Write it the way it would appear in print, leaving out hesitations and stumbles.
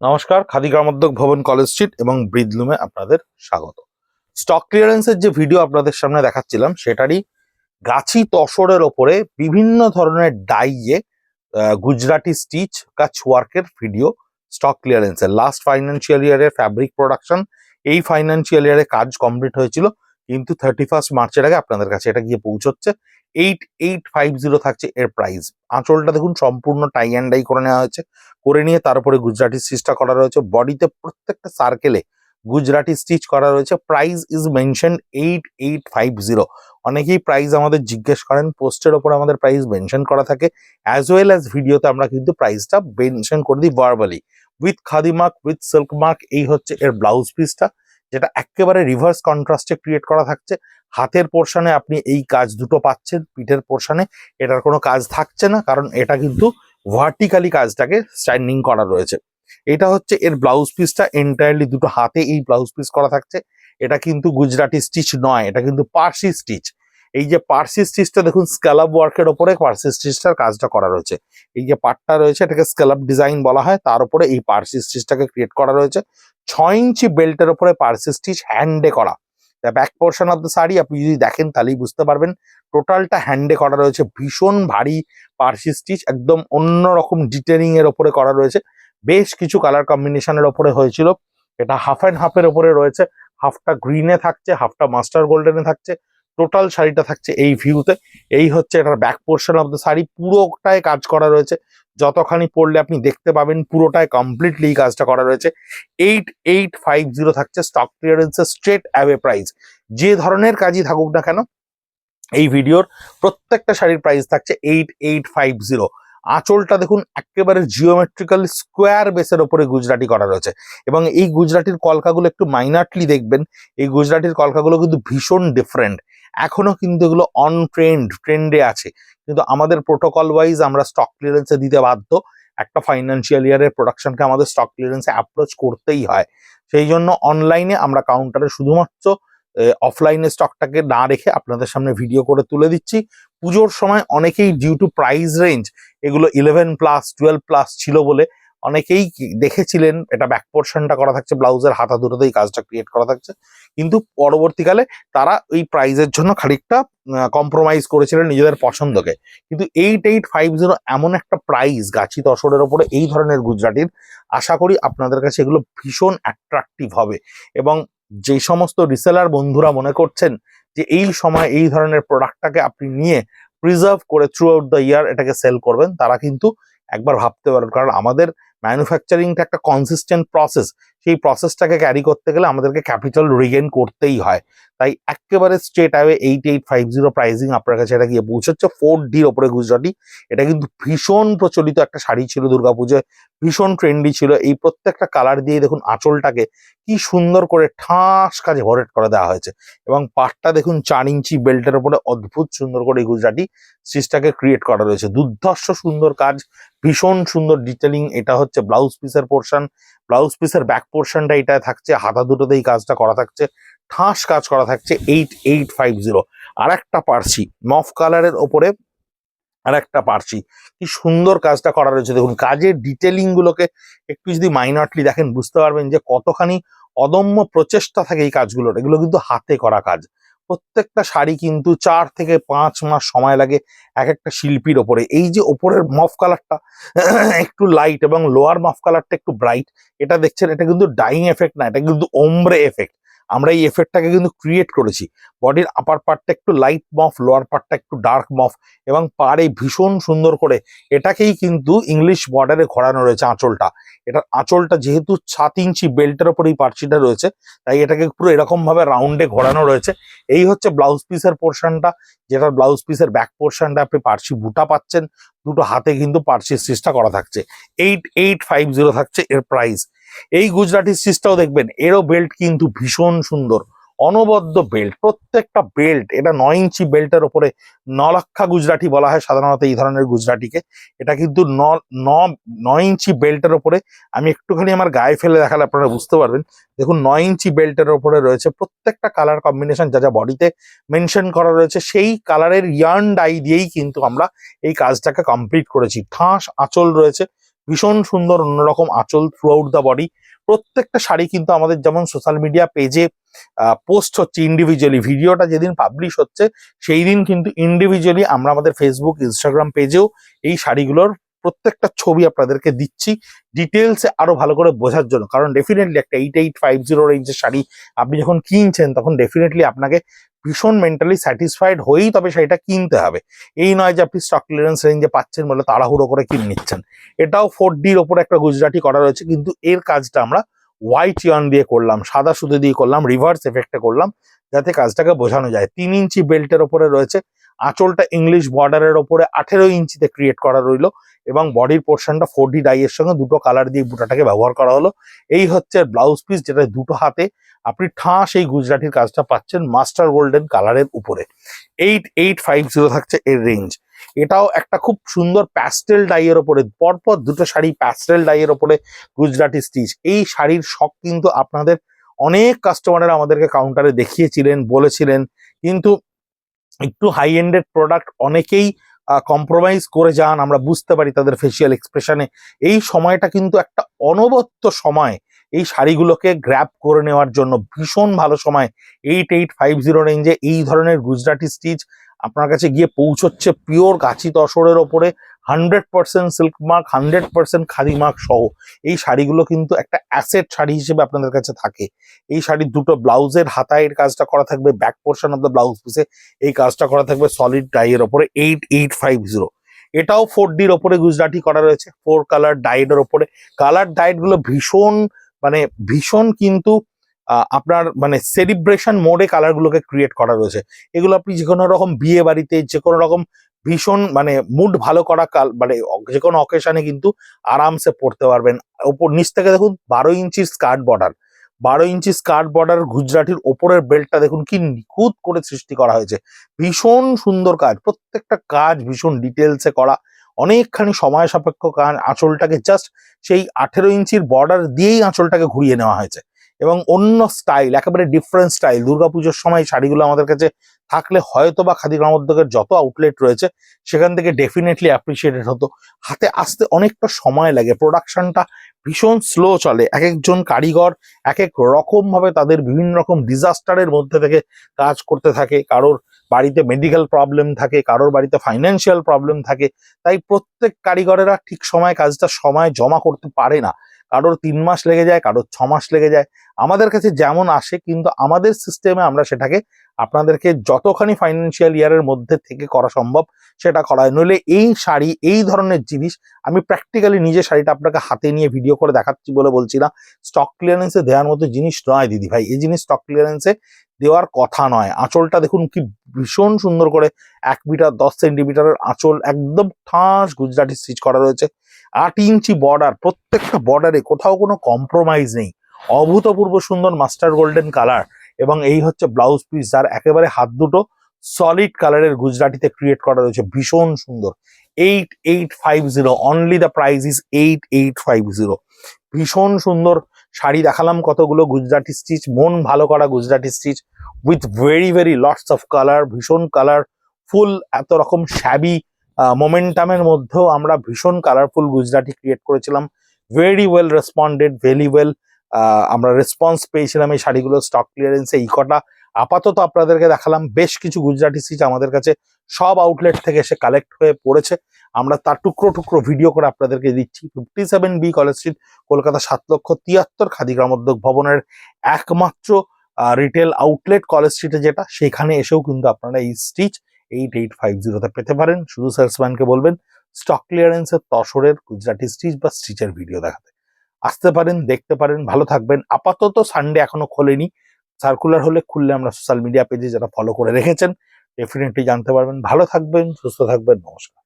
নমস্কার, খাদি গ্রামোদ্যোগ ভবন, college street এবং ব্রিদলুমে আপনাদের স্বাগত। স্টক ক্লিয়ারেন্সের যে ভিডিও আপনাদের সামনে দেখাচ্ছিলাম সেটারই গাছি তসরের ওপরে বিভিন্ন ধরনের ডাইয়ে গুজরাটি স্টিচ কাচ ওয়ার্কের ভিডিও স্টক ক্লিয়ারেন্সের লাস্ট ফাইন্যান্সিয়াল ইয়ারের ফ্যাব্রিক প্রোডাকশন এই ফাইন্যান্সিয়াল ইয়ারে কাজ কমপ্লিট হয়েছিল, কিন্তু 31 মার্চের আগে আপনাদের কাছে এটা গিয়ে পৌঁছচ্ছে। 8850 থাকছে এর প্রাইস। আঁচলটা দেখুন সম্পূর্ণ টাই অ্যান্ড ডাই করে নেওয়া হয়েছে, করে নিয়ে তার উপরে গুজরাটি স্টিচটা করা রয়েছে। বডিতে প্রত্যেকটা সার্কেলে গুজরাটি স্টিচ করা রয়েছে। Price is mention 8850। অনেকেই প্রাইস আমাদের জিজ্ঞেস করেন, পোস্টের ওপর আমাদের প্রাইস মেনশন করা থাকে, অ্যাজ ওয়েল অ্যাজ ভিডিওতে আমরা কিন্তু প্রাইসটা মেনশন করে দিই verbally, with khadi mark, with silk mark. এই হচ্ছে এর ব্লাউজ পিসটা, যেটা একেবারে রিভার্স কন্ট্রাস্টে ক্রিয়েট করা থাকছে। হাতের পোর্শনে আপনি এই কাজ দুটো পাচ্ছেন, পিঠের পোর্শনে এটার কোনো কাজ থাকছে না, কারণ এটা কিন্তু ভার্টিক্যালি কাজটাকে স্ট্যান্ডিং করা রয়েছে। এটা হচ্ছে এর ব্লাউজ পিসটা, এন্টায়ারলি দুটো হাতে এই ব্লাউজ পিস করা থাকছে। এটা কিন্তু গুজরাটি স্টিচ নয়, এটা কিন্তু পার্সি স্টিচ। এই যে পার্সি স্টিচটা দেখুন, স্ক্যালাপ ওয়ার্কের ওপরে পার্সি স্টিচটার কাজটা করা রয়েছে। এই যে পার্টটা রয়েছে এটাকে স্ক্যালাপ ডিজাইন বলা হয়, তার উপরে এই পার্সি স্টিচটাকে ক্রিয়েট করা রয়েছে। 6 ইঞ্চি বেল্টের ওপরে পার্সি স্টিচ হ্যান্ডে করা। Back portion of the sari আপনি যদি দেখেন তাহলেই বুঝতে পারবেন, টোটালটা হ্যান্ডে করা রয়েছে। ভীষণ ভারী পার্সি স্টিচ, একদম অন্যরকম ডিটেলিং এর ওপরে করা রয়েছে। বেশ কিছু কালার কম্বিনেশনের ওপরে হয়েছিল। এটা হাফ অ্যান্ড হাফের ওপরে রয়েছে, হাফটা গ্রিনে থাকছে, হাফটা মাস্টার গোল্ডেনে থাকছে। টোটাল শাড়িটা থাকছে এই ভিউতে। এই হচ্ছে এটার back portion of the sari, পুরোটায় কাজ করা রয়েছে। যতখানি পড়লে আপনি দেখতে পাবেন পুরোটায় কমপ্লিটলি কাজটা করা রয়েছে। 8850 থাকছে স্টক ক্লিয়ারেন্সের স্ট্রেট অ্যাওয়ে প্রাইস। যে ধরনের কাজই থাকুক না কেন, এই ভিডিওর প্রত্যেকটা শাড়ির প্রাইস থাকছে 8850। আঁচলটা দেখুন একেবারে জিওমেট্রিক্যাল স্কোয়ার বেসের ওপরে গুজরাটি করা রয়েছে, এবং এই গুজরাটির কলকাগুলো একটু মাইনারলি দেখবেন। এই গুজরাটির কলকাগুলো কিন্তু ভীষণ ডিফারেন্ট, এখনো কিন্তু এগুলো অন ট্রেন্ডে আছে, কিন্তু আমাদের প্রোটোকল ওয়াইজ আমরা স্টক ক্লিয়ারেন্সে দিতে বাধ্য। একটা ফাইন্যান্সিয়াল ইয়ারের প্রোডাকশনকে আমাদের স্টক ক্লিয়ারেন্সে অ্যাপ্রোচ করতেই হয়। সেই জন্য অনলাইনে আমরা কাউন্টারে শুধুমাত্র অফলাইনে স্টকটাকে না রেখে আপনাদের সামনে ভিডিও করে তুলে দিচ্ছি। পুজোর সময় অনেকেই ডিউ টু প্রাইস রেঞ্জ এগুলো 11+, 12+ ছিল বলে অনেকেই দেখেছিলেন এটা ব্যাক পোর্শনটা করা থাকছে, ব্লাউজের হাতা দুটোতেই কাজটা ক্রিয়েট করা থাকছে, কিন্তু পরবর্তীকালে তারা এই প্রাইজের জন্য খানিকটা কম্প্রোমাইজ করেছিলেন নিজেদের পছন্দকে। কিন্তু 8850 এমন একটা প্রাইস গাছি তসরের ওপরে এই ধরনের গুজরাটির, আশা করি আপনাদের কাছে এগুলো ভীষণ অ্যাট্রাকটিভ হবে। এবং যে সমস্ত রিসেলার বন্ধুরা মনে করছেন যে এই সময় এই ধরনের প্রোডাক্টটাকে আপনি নিয়ে প্রিজার্ভ করে থ্রু আউট দ্য ইয়ার এটাকে সেল করবেন, তারা কিন্তু একবার ভাবতে পারেন, কারণ আমাদের ম্যানুফ্যাকচারিংটা একটা কনসিস্টেন্ট প্রসেস। সেই প্রসেসটাকে ক্যারি করতে গেলে আমাদেরকে ক্যাপিটাল রিগেন করতেই হয়। তাই একেবারে স্ট্রেট অ্যাওয়ে 8850 প্রাইজিং আপনার কাছে এটা গিয়ে পৌঁছচ্ছে। 4Dর ওপরে গুজরাটি, এটা কিন্তু ভীষণ প্রচলিত একটা শাড়ি ছিল দুর্গাপুজোয়, ভীষণ ট্রেন্ডি ছিল। এই প্রত্যেকটা কালার দিয়ে দেখুন আঁচলটাকে কি সুন্দর করে ঠাস কাজে ভরেট করে দেওয়া হয়েছে, এবং পাটটা দেখুন 4 ইঞ্চি বেল্টের উপরে অদ্ভুত সুন্দর করে এই গুজরাটি স্টিচটাকে ক্রিয়েট করা রয়েছে। দুর্ধর্ষ সুন্দর কাজ, ভীষণ সুন্দর ডিটেলিং। এটা হচ্ছে ব্লাউজ পিসের পোর্শন, ব্লাউজ পিসের ব্যাক পোর্শনটা এটা থাকছে, হাতা দুটোতেই কাজটা করা থাকছে, ঠাস কাজ করা থাকছে। 8850। আর একটা পার্সি মফ কালারের ওপরে আর একটা পার্সি, কি সুন্দর কাজটা করা রয়েছে। দেখুন কাজের ডিটেলিং গুলোকে একটু যদি মাইনরলি দেখেন বুঝতে পারবেন যে কতখানি অদম্য প্রচেষ্টা থাকে এই কাজগুলোর। এগুলো কিন্তু হাতে করা কাজ। প্রত্যেকটা শাড়ি কিন্তু 4 থেকে 5 মাস সময় লাগে এক একটা শিল্পীর ওপরে। এই যে ওপরের মফ কালারটা একটু লাইট এবং লোয়ার মফ কালারটা একটু ব্রাইট, এটা দেখছেন, এটা কিন্তু ডাইং এফেক্ট না, এটা কিন্তু ওমব্রে এফেক্ট। আমরা এই এফেক্টটাকে কিন্তু ক্রিয়েট করেছি। বডির আপার পার্টটা একটু লাইট মফ, লোয়ার পার্টটা একটু ডার্ক মফ, এবং পাড়ে ভীষণ সুন্দর করে এটাকেই কিন্তু ইংলিশ বর্ডারে ঘোরানো রয়েছে আঁচলটা। এটার আঁচলটা যেহেতু 7 ইঞ্চি বেল্টের ওপর এই পার্সিটা রয়েছে, তাই এটাকে পুরো এরকম ভাবে রাউন্ডে ঘোরানো রয়েছে। এই হচ্ছে ব্লাউজ পিসের পোর্শনটা, যেটা ব্লাউজ পিসের ব্যাক পোর্শনটা আপনি পার্সি বুটা পাচ্ছেন, দুটো হাতে কিন্তু পার্সি স্টিচটা করা থাকছে। 8850 থাকছে এর প্রাইস। এই গুজরাটি স্টিচটাও দেখবেন, এরও বেল্ট কিন্তু ভীষণ সুন্দর, অনবদ্য বেল্ট, প্রত্যেকটা বেল্ট। এটা 9 ইঞ্চি বেল্টের ওপরে নলাক্ষা গুজরাটি বলা হয় সাধারণত এই ধরনের গুজরাটিকে। এটা কিন্তু 9 ইঞ্চি বেল্টের ওপরে, আমি একটুখানি আমার গায়ে ফেলে দেখালে আপনারা বুঝতে পারবেন। দেখুন 9 ইঞ্চি বেল্টের ওপরে রয়েছে, প্রত্যেকটা কালার কম্বিনেশন যা যা বডিতে মেনশন করা রয়েছে সেই কালারের ইয়ার্ন ডাই দিয়েই কিন্তু আমরা এই কাজটাকে কমপ্লিট করেছি। ঠাস আঁচল রয়েছে, ভীষণ সুন্দর অন্যরকম আঁচল থ্রু আউট দ্য বডি। প্রত্যেকটা শাড়ি কিন্তু আমাদের যেমন সোশ্যাল মিডিয়া পেজে পোস্ট হচ্ছে ইন্ডিভিজুয়ালি, ভিডিওটা যেদিন পাবলিশ হচ্ছে সেই দিন কিন্তু ইন্ডিভিজুয়ালি আমরা আমাদের ফেসবুক ইনস্টাগ্রাম পেজেও এই শাড়িগুলোর প্রত্যেকটা ছবি আপনাদেরকে দিচ্ছি ডিটেলসে আরো ভালো করে বোঝার জন্য। কারণ ডেফিনেটলি একটা 8850 রেঞ্জের শাড়ি আপনি যখন কিনছেন তখন ডেফিনেটলি আপনাকে ভীষণ মেন্টালি স্যাটিসফাইড হয়েই তবে শাড়িটা কিনতে হবে। এই নয় যে আপনি স্টক ক্লিয়ারেন্স রেঞ্জে পাচ্ছেন বলে তাড়াহুড়ো করে কিনে নিচ্ছেন। এটাও 4Dর ওপরে একটা গুজরাটি করা রয়েছে, কিন্তু এর কাজটা আমরা হোয়াইট ইয়ার্ন দিয়ে করলাম, সাদা সুতো দিয়ে করলাম, রিভার্স এফেক্টে করলাম, যাতে কাজটাকে বোঝানো যায়। 3 ইঞ্চি বেল্টের ওপরে রয়েছে, আঁচলটা ইংলিশ বর্ডারের ওপরে 18 ইঞ্চিতে ক্রিয়েট করা রইলো এবং বডির পোর্শনটা 4D ডাইয়ের সঙ্গে দুটো কালার দিয়ে বুটাটাকে ব্যবহার করা হলো। এই হচ্ছে ব্লাউজ পিস, যেটা দুটো হাতে আপনি ঠাস এই গুজরাটির কাজটা পাচ্ছেন মাস্টার গোল্ডেন কালারের উপরে। 8850 থাকছে এর রেঞ্জ। এটাও একটা খুব সুন্দর প্যাস্টেল ডাইয়ের ওপরে, পরপর দুটো শাড়ি প্যাস্টেল ডাইয়ের ওপরে গুজরাটি স্টিচ। এই শাড়ির শখ কিন্তু আপনাদের অনেক কাস্টমারেরা আমাদেরকে কাউন্টারে দেখিয়েছিলেন, বলেছিলেন, কিন্তু একটু হাই এন্ডেড প্রোডাক্ট অনেকেই কম্প্রোমাইজ করে যান, আমরা বুঝতে পারি তাদের ফেসিয়াল এক্সপ্রেশনে। এই সময়টা কিন্তু একটা অনবদ্য সময় এই শাড়িগুলোকে গ্র্যাব করে নেওয়ার জন্য, ভীষণ ভালো সময়। 8850 রেঞ্জে এই ধরনের গুজরাটি স্টিচ আপনার কাছে গিয়ে পৌঁছচ্ছে পিওর গাছি তসরের ওপরে 100% সিল্ক মার্ক, 100% খাদি মার্ক সহ। এই শাড়িগুলো কিন্তু একটা অ্যাসেট শাড়ি হিসেবে আপনাদের কাছে থাকে। এই শাড়ির দুটো ব্লাউজের হাতায় এর কাজটা করা থাকবে, back portion of the blouse পিসে এই কাজটা করা থাকবে সলিড ডাইয়ের ওপরে। 8850 এটাও 4Dর ওপরে গুজরাটি করা রয়েছে, 4 কালার ডাইডের ওপরে। কালার ডাইড গুলো ভীষণ ভীষণ কিন্তু আপনার সেলিব্রেশন মোডে কালার গুলোকে ক্রিয়েট করা রয়েছে। এগুলো আপনি যে কোনো রকম বিয়ে বাড়িতে, যে কোনো রকম ভীষণ মুড ভালো করা যে কোনো অকেশনে কিন্তু আরামসে পরতে পারবেন। ওপর নিচ থেকে দেখুন 12 ইঞ্চির স্কার্ট বর্ডার, 12 ইঞ্চি স্কার্ট বর্ডার গুজরাটির ওপরের বেল্টটা দেখুন কি নিখুঁত করে সৃষ্টি করা হয়েছে। ভীষণ সুন্দর কাজ, প্রত্যেকটা কাজ ভীষণ ডিটেলসে করা, অনেকখানি সময় সাপেক্ষ কাজ। আঁচলটাকে জাস্ট সেই 18 ইঞ্চির বর্ডার দিয়েই আঁচলটাকে ঘুরিয়ে নেওয়া হয়েছে এবং অন্য স্টাইল, একেবারে ডিফারেন্ট স্টাইল। দুর্গাপুজোর সময় শাড়িগুলো আমাদের কাছে থাকলে হয়তো বা খাদি গ্রামোদ্যোগের যত আউটলেট রয়েছে সেখান থেকে ডেফিনেটলি অ্যাপ্রিসিয়েটেড হতো। হাতে আসতে অনেকটা সময় লাগে, প্রোডাকশনটা ভীষণ স্লো চলে। এক একজন কারিগর এক এক রকম ভাবে তাদের বিভিন্ন রকম ডিজাস্টারের মধ্যে থেকে কাজ করতে থাকে। কারোর বাড়িতে মেডিকেল প্রবলেম থাকে, কারোর বাড়িতে ফাইন্যান্সিয়াল প্রবলেম থাকে, তাই প্রত্যেক কারিগরেরা ঠিক সময় কাজটা সময় জমা করতে পারে না। কারোর 3 মাস লেগে যায়, কারোর 6 মাস লেগে যায়। আমাদের কাছে যেমন আসে, কিন্তু আমাদের সিস্টেমে আমরা সেটাকে আপনাদেরকে যতখানি ফাইন্যান্সিয়াল ইয়ারের মধ্যে থেকে করা সম্ভব সেটা করা হয়। নইলে এই শাড়ি, এই ধরনের জিনিস আমি প্র্যাকটিক্যালি নিজে শাড়িটা আপনাকে হাতে নিয়ে ভিডিও করে দেখাচ্ছি বলে বলছি না। স্টক ক্লিয়ারেন্সে দেওয়ার মতো জিনিস নয় দিদি ভাই, এই জিনিস স্টক ক্লিয়ারেন্সে দেওয়ার কথা নয়। আঁচলটা দেখুন কি ভীষণ সুন্দর করে 1 মিটার 10 সেন্টিমিটারের আঁচল, একদম ঠাস গুজরাটি স্টিচ করা রয়েছে। 8 ইঞ্চি বর্ডার, প্রত্যেকটা বর্ডারে কোথাও কোনো কম্প্রোমাইজ নেই। অভূতপূর্ব সুন্দর মাস্টার গোল্ডেন কালার এবং এই হচ্ছে ব্লাউজ পিস, যার একেবারে হাত দুটো সলিড কালারের গুজরাটিতে ক্রিয়েট করা রয়েছে, ভীষণ সুন্দর। 8850, অনলি দ্য প্রাইস ইজ 8850। ভীষণ সুন্দর শাড়ি দেখালাম কতগুলো গুজরাটি স্টিচ, মন ভালো করা Gujarati stitch with very very lots of colour, ভীষণ কালার ফুল। এত রকম শ্যাবি মোমেন্টামের মধ্যেও আমরা ভীষণ কালারফুল গুজরাটি ক্রিয়েট করেছিলাম। Very well responded, very well আমরা রেসপন্স পেয়েছিলাম এই শাড়িগুলো স্টক ক্লিয়ারেন্সে। এই কটা আপাতত আপনাদেরকে দেখালাম। বেশ কিছু গুজরাটি স্টিচ আমাদের কাছে সব আউটলেট থেকে এসে কালেক্ট হয়ে পড়েছে, আমরা তার টুকরো টুকরো ভিডিও করে আপনাদেরকে দিচ্ছি। 57B college street, Kolkata 7,73,000 Khadi Gramodyog ভবনের একমাত্র রিটেল আউটলেট কলেজ স্ট্রিটে, যেটা সেখানে এসেও কিন্তু আপনারা এই স্টিচ 8850 পেতে পারেন। শুধু সেলসম্যানকে বলবেন স্টক ক্লিয়ারেন্সের তসরের গুজরাটি স্টিচ বা স্টিচের ভিডিও দেখাতে। আসতে পারেন, দেখতে পারেন। ভালো থাকবেন। আপাতত সানডে এখনো খোলেনি, সার্কুলার হলে খুললে আমরা সোশ্যাল মিডিয়া পেজে যারা ফলো করে রেখেছেন ডেফিনেটলি জানতে পারবেন। ভালো থাকবেন, সুস্থ থাকবেন, নমস্কার।